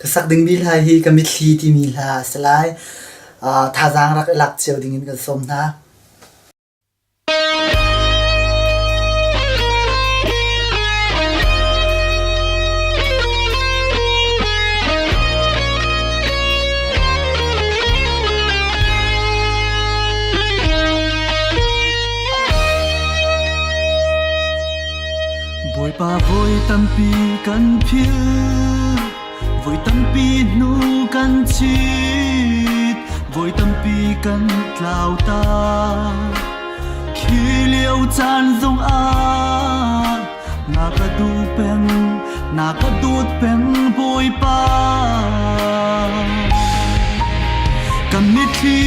ka sak ding mi lai hi ka mi thli ti mi la salai tha jang rak lak cheu ding in ka som na Voi pa voi tampi kan phil voi tampi nu kan chit voi tampi kan tlau ta khi liêu chan zong a na ka du pen na ka dut pen voi pa kan mi thi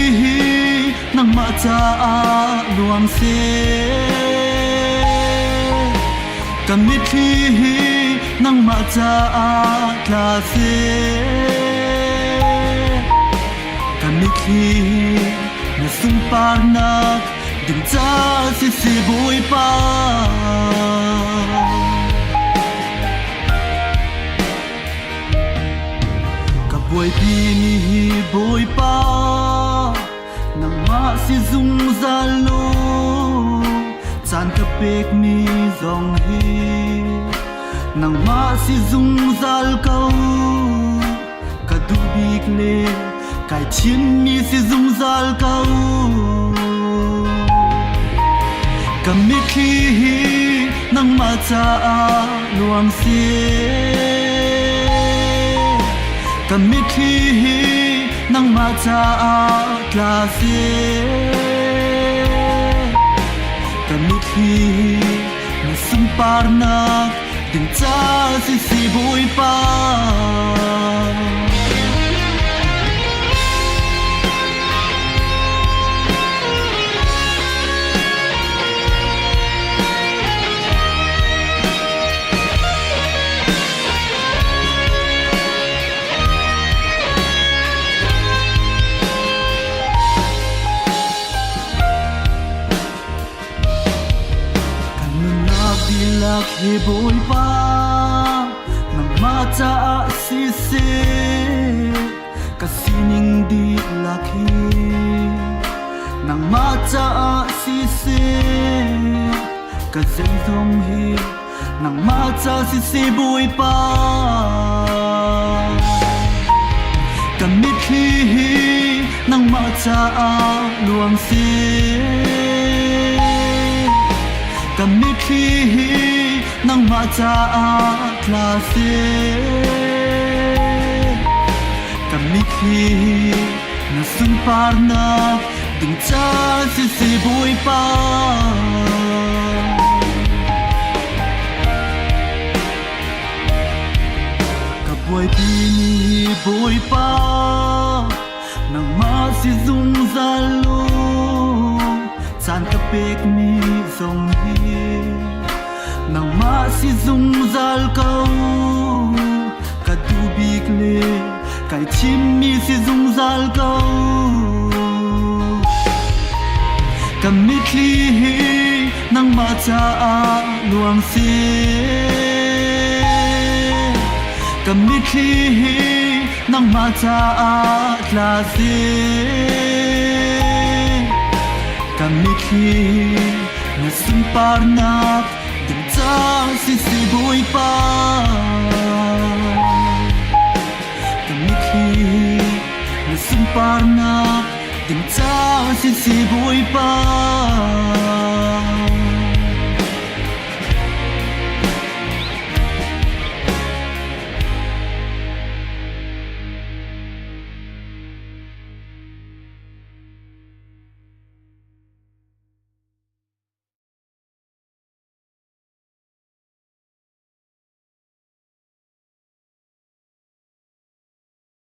nang ma cha a luang se kami thi nang ma cha a tla se kami thi na sung par nak ding cha si boi pa ka boi pi ni boi pa nang ma si zung zalo chan ka pek mi zong hi nang ma si zung zal kau ka du bik le kai chin mi si zung zal kau ka mi khi nang ma cha a luang se ka mi khi nang ma cha a tla se kami thi na sum par na ding cha si boi pa lak he boi pa nang ma cha si se ka sining di lak he nang ma cha si se ka zeng dong he nang ma cha si boi pa ka mi thi nang ma cha luang se ka mi thi nang ma cha a tla se ka mi thi na sum par na ding cha si boi pa ka boi pi ni boi pa nang ma si zung zalo chan ka pek mi zong hi nang ma si zung zal kau ka du bik le kai chim mi si zung zal kau ka mi thi nang ma cha a luang se ka mi thi nang ma cha a tla se kami thi na sum par nak ding cha si boi pa kami thi na sum par nak ding cha si boi pa